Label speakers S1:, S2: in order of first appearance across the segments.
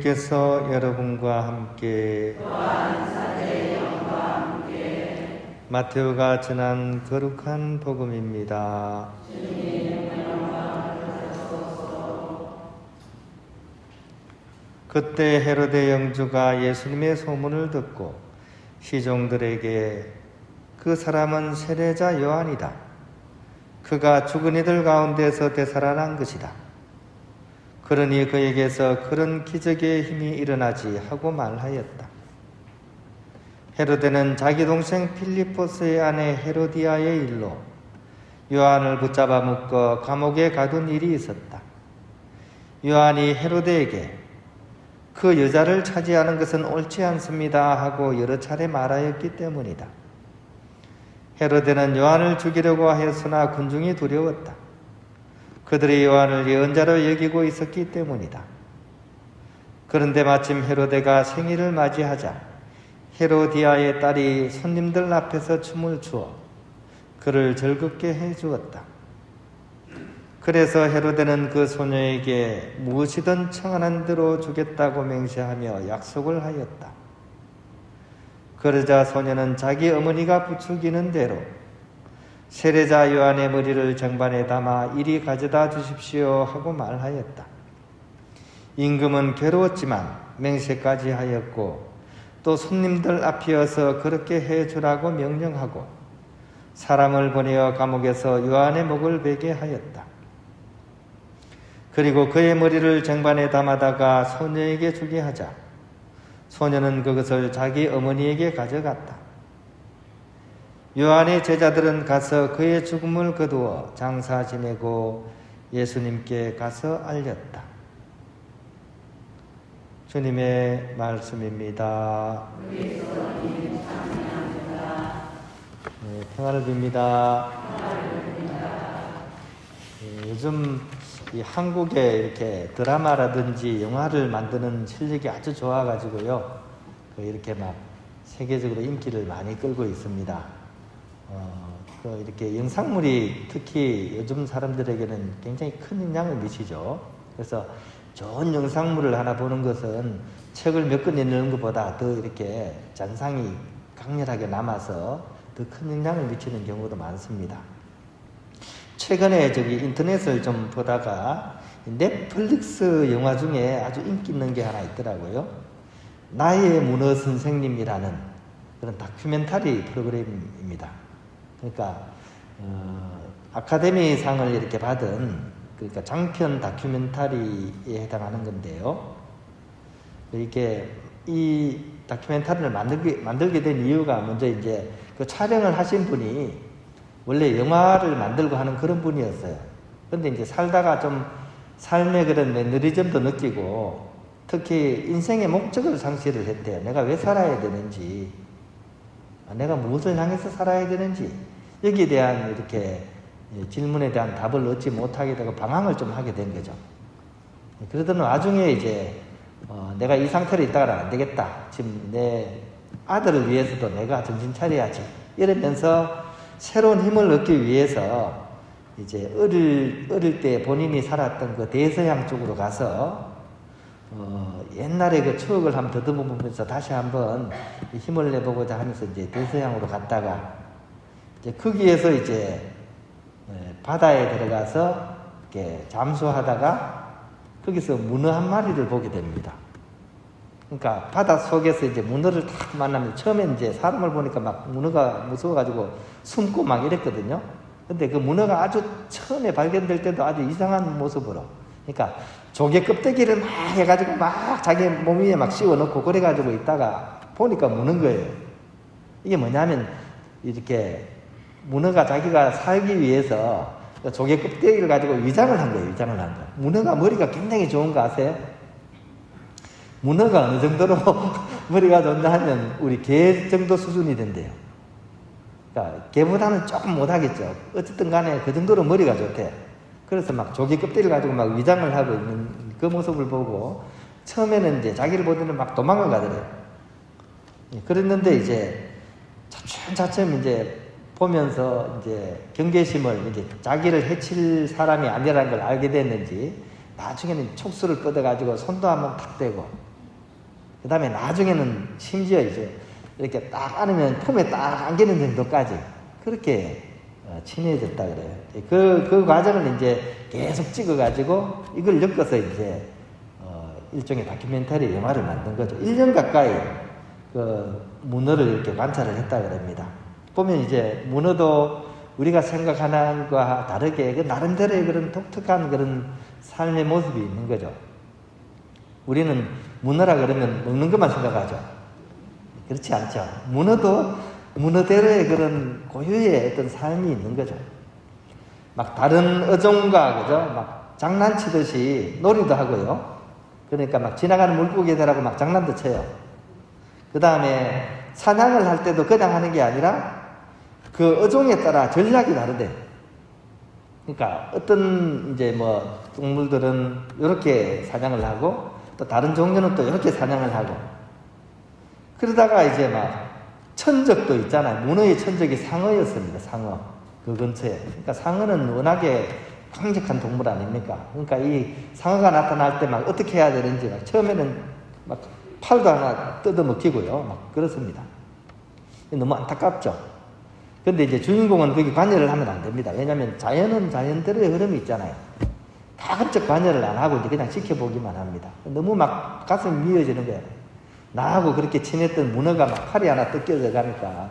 S1: 주님께서 여러분과 함께 마테오가 전한 거룩한 복음입니다. 그때 헤로데 영주가 예수님의 소문을 듣고 시종들에게 그 사람은 세례자 요한이다. 그가 죽은 이들 가운데서 되살아난 것이다. 그러니 그에게서 그런 기적의 힘이 일어나지 하고 말하였다. 헤로데는 자기 동생 필리포스의 아내 헤로디아의 일로 요한을 붙잡아 묶어 감옥에 가둔 일이 있었다. 요한이 헤로데에게 그 여자를 차지하는 것은 옳지 않습니다 하고 여러 차례 말하였기 때문이다. 헤로데는 요한을 죽이려고 하였으나 군중이 두려웠다. 그들이 요한을 예언자로 여기고 있었기 때문이다. 그런데 마침 헤로데가 생일을 맞이하자 헤로디아의 딸이 손님들 앞에서 춤을 추어 그를 즐겁게 해주었다. 그래서 헤로데는 그 소녀에게 무엇이든 청하는 대로 주겠다고 맹세하며 약속을 하였다. 그러자 소녀는 자기 어머니가 부추기는 대로 세례자 요한의 머리를 쟁반에 담아 이리 가져다 주십시오 하고 말하였다. 임금은 괴로웠지만 맹세까지 하였고 또 손님들 앞이어서 그렇게 해주라고 명령하고 사람을 보내어 감옥에서 요한의 목을 베게 하였다. 그리고 그의 머리를 쟁반에 담아다가 소녀에게 주게 하자 소녀는 그것을 자기 어머니에게 가져갔다. 요한의 제자들은 가서 그의 죽음을 거두어 장사 지내고 예수님께 가서 알렸다. 주님의 말씀입니다. 평안을 빕니다. 요즘 이 한국에 이렇게 드라마라든지 영화를 만드는 실력이 아주 좋아가지고요. 이렇게 막 세계적으로 인기를 많이 끌고 있습니다. 이렇게 영상물이 특히 요즘 사람들에게는 굉장히 큰 영향을 미치죠. 그래서 좋은 영상물을 하나 보는 것은 책을 몇 권 읽는 것보다 더 이렇게 잔상이 강렬하게 남아서 더 큰 영향을 미치는 경우도 많습니다. 최근에 인터넷을 좀 보다가 넷플릭스 영화 중에 아주 인기 있는 게 하나 있더라고요. 나의 문어 선생님이라는 그런 다큐멘터리 프로그램입니다. 그러니까 아카데미상을 이렇게 받은 그러니까 장편 다큐멘터리에 해당하는 건데요. 이게 이 다큐멘터리를 만들게 된 이유가 먼저 이제 그 촬영을 하신 분이 원래 영화를 만들고 하는 그런 분이었어요. 그런데 이제 살다가 좀 삶의 그런 매너리즘도 느끼고 특히 인생의 목적을 상실을 했대요. 내가 왜 살아야 되는지, 내가 무엇을 향해서 살아야 되는지 여기에 대한 이렇게 질문에 대한 답을 얻지 못하게 되고 방황을 좀 하게 된 거죠. 그러던 와중에 이제 내가 이 상태로 있다가는 안 되겠다. 지금 내 아들을 위해서도 내가 정신 차려야지. 이러면서 새로운 힘을 얻기 위해서 이제 어릴 때 본인이 살았던 그 대서양 쪽으로 가서 옛날의 그 추억을 한번 더듬어보면서 다시 한번 힘을 내보고자 하면서 이제 대서양으로 갔다가 이제 거기에서 이제 바다에 들어가서 이렇게 잠수하다가 거기서 문어 한 마리를 보게 됩니다. 그러니까 바다 속에서 이제 문어를 딱 만나면 처음엔 이제 사람을 보니까 막 문어가 무서워가지고 숨고 막 이랬거든요. 근데 그 문어가 아주 처음에 발견될 때도 아주 이상한 모습으로, 그러니까 조개 껍데기를 막 해가지고 막 자기 몸 위에 막 씌워놓고 그래가지고 있다가 보니까 무는 거예요. 이게 뭐냐면 이렇게 문어가 자기가 살기 위해서 조개 껍데기를 가지고 위장을 한 거예요. 위장을 한 거. 문어가 머리가 굉장히 좋은 거 아세요? 문어가 어느 정도로 머리가 좋냐 하면 우리 개 정도 수준이 된대요. 그러니까 개보다는 조금 못하겠죠. 어쨌든 간에 그 정도로 머리가 좋대. 그래서 막 조개 껍데기를 가지고 막 위장을 하고 있는 그 모습을 보고 처음에는 이제 자기를 보더니 막 도망을 가더래요. 그랬는데 이제 차츰 이제 보면서 이제 경계심을 이제 자기를 해칠 사람이 아니라는 걸 알게 됐는지 나중에는 촉수를 뻗어가지고 손도 한번 탁 대고 그 다음에 나중에는 심지어 이제 이렇게 딱 안으면 품에 딱 안기는 정도까지 그렇게 친해졌다 그래요. 그 과정을 이제 계속 찍어가지고 이걸 엮어서 이제 일종의 다큐멘터리 영화를 만든 거죠. 1년 가까이 그 문어를 이렇게 관찰을 했다 그럽니다. 보면 이제 문어도 우리가 생각하는 것과 다르게 그 나름대로의 그런 독특한 그런 삶의 모습이 있는 거죠. 우리는 문어라 그러면 먹는 것만 생각하죠. 그렇지 않죠. 문어도 문어대로의 그런 고유의 어떤 삶이 있는 거죠. 막 다른 어종과 그죠? 막 장난치듯이 놀이도 하고요. 그러니까 막 지나가는 물고기들하고 막 장난도 쳐요. 그 다음에 사냥을 할 때도 그냥 하는 게 아니라 그 어종에 따라 전략이 다르대. 그러니까 어떤 이제 뭐 동물들은 이렇게 사냥을 하고 또 다른 종류는 또 이렇게 사냥을 하고 그러다가 이제 막 천적도 있잖아요. 문어의 천적이 상어였습니다. 상어. 그 근처에. 그러니까 상어는 워낙에 강력한 동물 아닙니까? 그러니까 이 상어가 나타날 때 막 어떻게 해야 되는지 막 처음에는 막 팔도 하나 뜯어먹히고요. 막 그렇습니다. 너무 안타깝죠. 근데 이제 주인공은 거기 관여를 하면 안 됩니다. 왜냐하면 자연은 자연대로의 흐름이 있잖아요. 가급적 관여를 안 하고 이제 그냥 지켜보기만 합니다. 너무 막 가슴이 미어지는 거예요. 나하고 그렇게 친했던 문어가 막 팔이 하나 뜯겨져 가니까.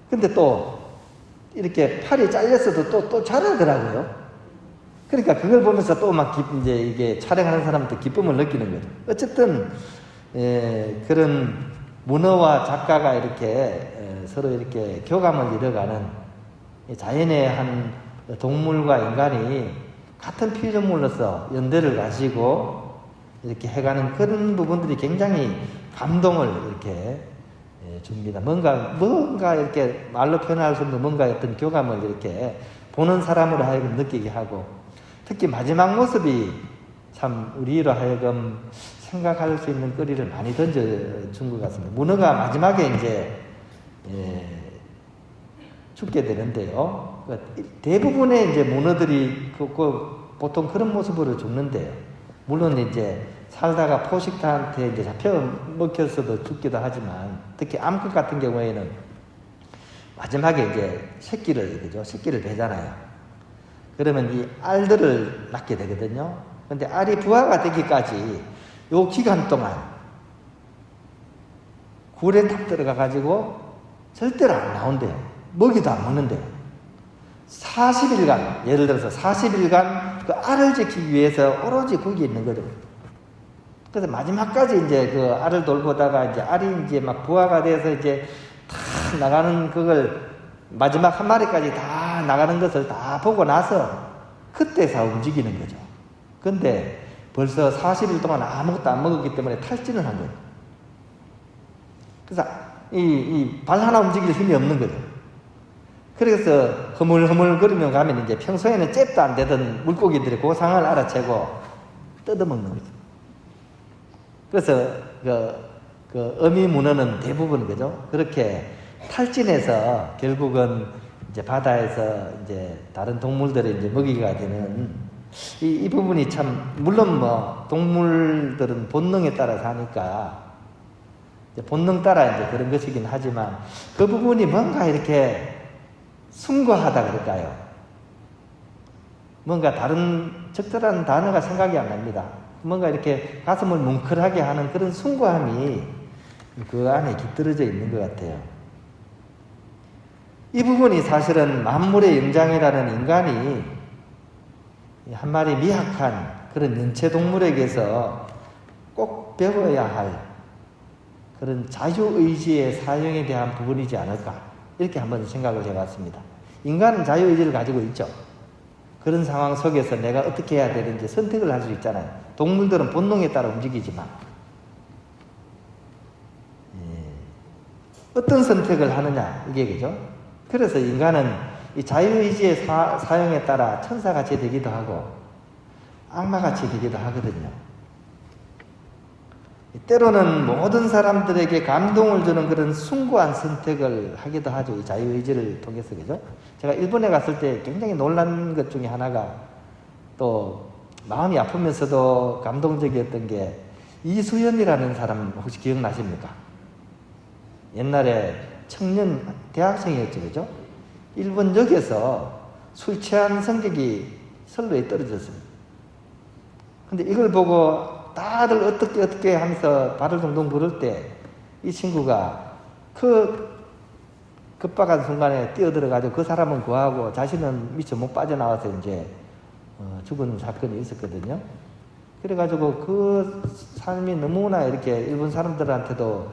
S1: 근데 또 이렇게 팔이 잘렸어도 또 잘하더라고요. 그러니까 그걸 보면서 또 막 이제 이게 촬영하는 사람한테 기쁨을 느끼는 거죠. 어쨌든 그런 문어와 작가가 이렇게 서로 이렇게 교감을 이뤄가는 자연의 한 동물과 인간이 같은 피조물로서 연대를 가지고 이렇게 해가는 그런 부분들이 굉장히 감동을 이렇게 줍니다. 뭔가 이렇게 말로 표현할 수 없는 뭔가 어떤 교감을 이렇게 보는 사람으로 하여금 느끼게 하고 특히 마지막 모습이 참 우리로 하여금 생각할 수 있는 거리를 많이 던져준 것 같습니다. 문어가 마지막에 이제 죽게 되는데요. 대부분의 이제 문어들이 보통 그런 모습으로 죽는데요. 물론 이제 살다가 포식자한테 이제 잡혀 먹혀서도 죽기도 하지만 특히 암컷 같은 경우에는 마지막에 이제 새끼를 배잖아요. 그러면 이 알들을 낳게 되거든요. 근데 알이 부화가 되기까지 요 기간 동안 굴에 딱 들어가 가지고 절대로 안 나온대요. 먹이도 안 먹는데요. 40일간, 예를 들어서 40일간 그 알을 지키기 위해서 오로지 거기 있는 거죠. 그래서 마지막까지 이제 그 알을 돌보다가 이제 알이 이제 막 부화가 돼서 이제 다 나가는 그걸 마지막 한 마리까지 다 나가는 것을 다 보고 나서 그때서 움직이는 거죠. 근데 벌써 40일 동안 아무것도 안 먹었기 때문에 탈진을 한 거예요. 그래서 이 발 하나 움직일 힘이 없는 거죠. 그래서 허물허물거리며 가면 이제 평소에는 잽도 안 되던 물고기들이 그 상황을 알아채고 뜯어먹는 거죠. 그래서 그 어미 문어는 대부분 그죠? 그렇게 탈진해서 결국은 이제 바다에서 이제 다른 동물들이 이제 먹이가 되는 이 부분이 참 물론 뭐 동물들은 본능에 따라 사니까 본능 따라 이제 그런 것이긴 하지만 그 부분이 뭔가 이렇게 숭고하다 그럴까요? 뭔가 다른 적절한 단어가 생각이 안 납니다. 뭔가 이렇게 가슴을 뭉클하게 하는 그런 숭고함이 그 안에 깃들어져 있는 것 같아요. 이 부분이 사실은 만물의 영장이라는 인간이 한 마리 미약한 그런 연체동물에게서 꼭 배워야 할 그런 자유의지의 사용에 대한 부분이지 않을까 이렇게 한번 생각을 해봤습니다. 인간은 자유의지를 가지고 있죠. 그런 상황 속에서 내가 어떻게 해야 되는지 선택을 할 수 있잖아요. 동물들은 본능에 따라 움직이지만 어떤 선택을 하느냐 이게 그죠? 그래서 인간은 이 자유의지의 사용에 따라 천사같이 되기도 하고 악마같이 되기도 하거든요. 때로는 모든 사람들에게 감동을 주는 그런 숭고한 선택을 하기도 하죠. 이 자유의지를 통해서 그죠? 제가 일본에 갔을 때 굉장히 놀란 것 중에 하나가 또 마음이 아프면서도 감동적이었던 게 이수연이라는 사람 혹시 기억나십니까? 옛날에 청년 대학생이었죠, 그죠? 일본 역에서 술 취한 승객이 선로에 떨어졌습니다. 근데 이걸 보고 다들 어떻게 하면서 발을 동동 구를 때 이 친구가 그 급박한 순간에 뛰어들어가지고 그 사람은 구하고 자신은 미처 못 빠져나와서 이제 죽은 사건이 있었거든요. 그래가지고 그 삶이 너무나 이렇게 일본 사람들한테도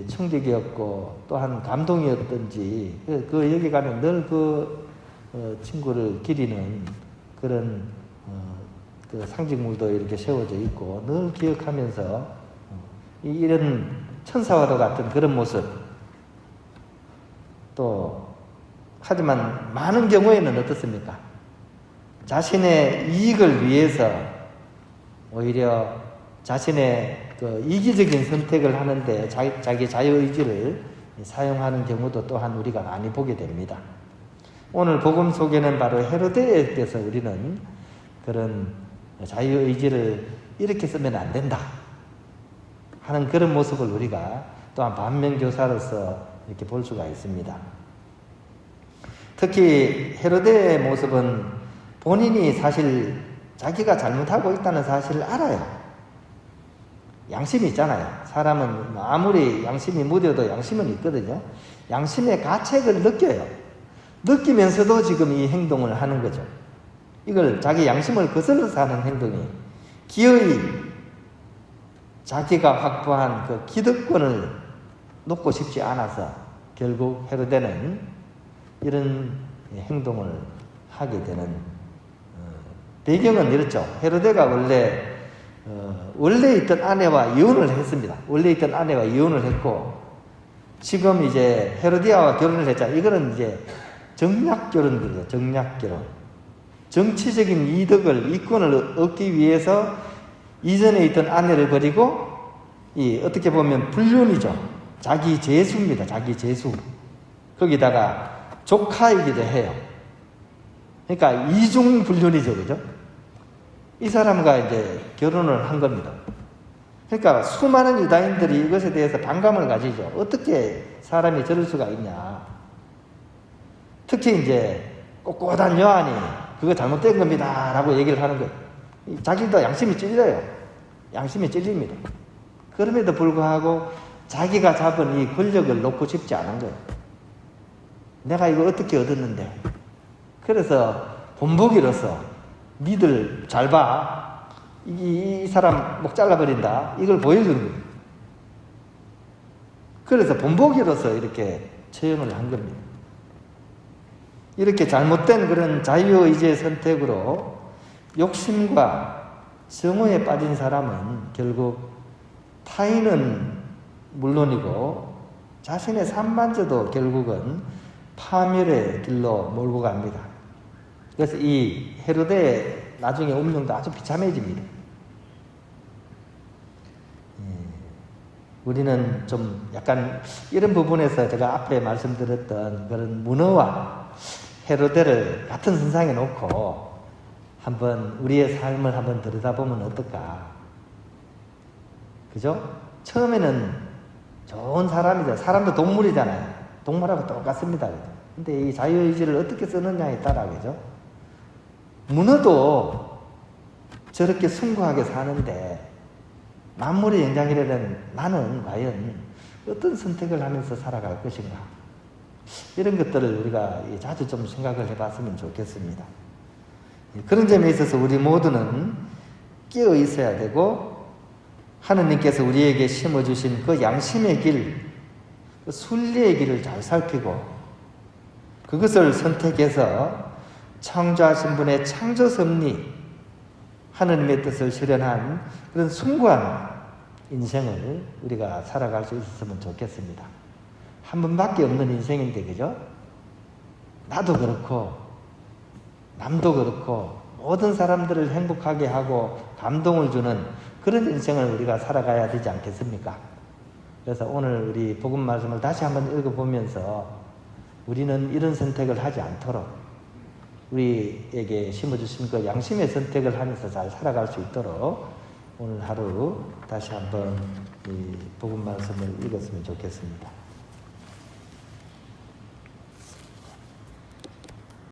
S1: 충격이었고 또한 감동이었던지 그 여기 가면 늘 그 친구를 기리는 그런 그 상징물도 이렇게 세워져 있고 늘 기억하면서 이런 천사와도 같은 그런 모습 또 하지만 많은 경우에는 어떻습니까? 자신의 이익을 위해서 오히려 자신의 그 이기적인 선택을 하는데 자기 자유의지를 사용하는 경우도 또한 우리가 많이 보게 됩니다. 오늘 복음 속에는 바로 헤로데에 대해서 우리는 그런 자유의지를 이렇게 쓰면 안 된다 하는 그런 모습을 우리가 또한 반면교사로서 이렇게 볼 수가 있습니다. 특히 헤로데의 모습은 본인이 사실 자기가 잘못하고 있다는 사실을 알아요. 양심이 있잖아요. 사람은 아무리 양심이 무뎌도 양심은 있거든요. 양심의 가책을 느껴요. 느끼면서도 지금 이 행동을 하는 거죠. 이걸 자기 양심을 거슬러서 하는 행동이 기어이 자기가 확보한 그 기득권을 놓고 싶지 않아서 결국 헤로데는 이런 행동을 하게 되는 배경은 이렇죠. 헤로데가 원래 있던 아내와 이혼을 했습니다. 원래 있던 아내와 이혼을 했고 지금 이제 헤로디아와 결혼을 했잖아요. 이거는 이제 정략 결혼이죠. 정략 결혼. 정치적인 이권을 얻기 위해서 이전에 있던 아내를 버리고 어떻게 보면 불륜이죠. 자기 재수입니다. 자기 재수. 거기다가 조카이기도 해요. 그러니까 이중 불륜이죠. 그죠? 이 사람과 이제 결혼을 한 겁니다. 그러니까 수많은 유다인들이 이것에 대해서 반감을 가지죠. 어떻게 사람이 저럴 수가 있냐. 특히 이제 꼿꼿한 요한이 그거 잘못된 겁니다 라고 얘기를 하는 거예요. 자기도 양심이 찔려요. 양심이 찔립니다. 그럼에도 불구하고 자기가 잡은 이 권력을 놓고 싶지 않은 거예요. 내가 이거 어떻게 얻었는데. 그래서 본보기로서 니들 잘 봐. 이 사람 목 잘라버린다. 이걸 보여주는 거예요. 그래서 본보기로서 이렇게 처형을 한 겁니다. 이렇게 잘못된 그런 자유의지의 선택으로 욕심과 성호에 빠진 사람은 결국 타인은 물론이고 자신의 삶마저도 결국은 파멸의 길로 몰고 갑니다. 그래서 이 헤로데의 나중에 운명도 아주 비참해집니다. 우리는 좀 약간 이런 부분에서 제가 앞에 말씀드렸던 그런 문어와 헤로데를 같은 선상에 놓고 한번 우리의 삶을 한번 들여다보면 어떨까? 그죠? 처음에는 좋은 사람이죠. 사람도 동물이잖아요. 동물하고 똑같습니다. 근데 이 자유의지를 어떻게 쓰느냐에 따라, 그죠? 문어도 저렇게 숭고하게 사는데 만물의 영장이라는 나는 과연 어떤 선택을 하면서 살아갈 것인가? 이런 것들을 우리가 자주 좀 생각을 해봤으면 좋겠습니다. 그런 점에 있어서 우리 모두는 깨어 있어야 되고 하느님께서 우리에게 심어주신 그 양심의 길, 그 순리의 길을 잘 살피고 그것을 선택해서 창조하신 분의 창조 섭리, 하느님의 뜻을 실현한 그런 숭고한 인생을 우리가 살아갈 수 있었으면 좋겠습니다. 한 번밖에 없는 인생인데, 그죠? 나도 그렇고 남도 그렇고 모든 사람들을 행복하게 하고 감동을 주는 그런 인생을 우리가 살아가야 되지 않겠습니까? 그래서 오늘 우리 복음 말씀을 다시 한번 읽어보면서 우리는 이런 선택을 하지 않도록 우리에게 심어주신 그 양심의 선택을 하면서 잘 살아갈 수 있도록 오늘 하루 다시 한번 이 복음 말씀을 읽었으면 좋겠습니다.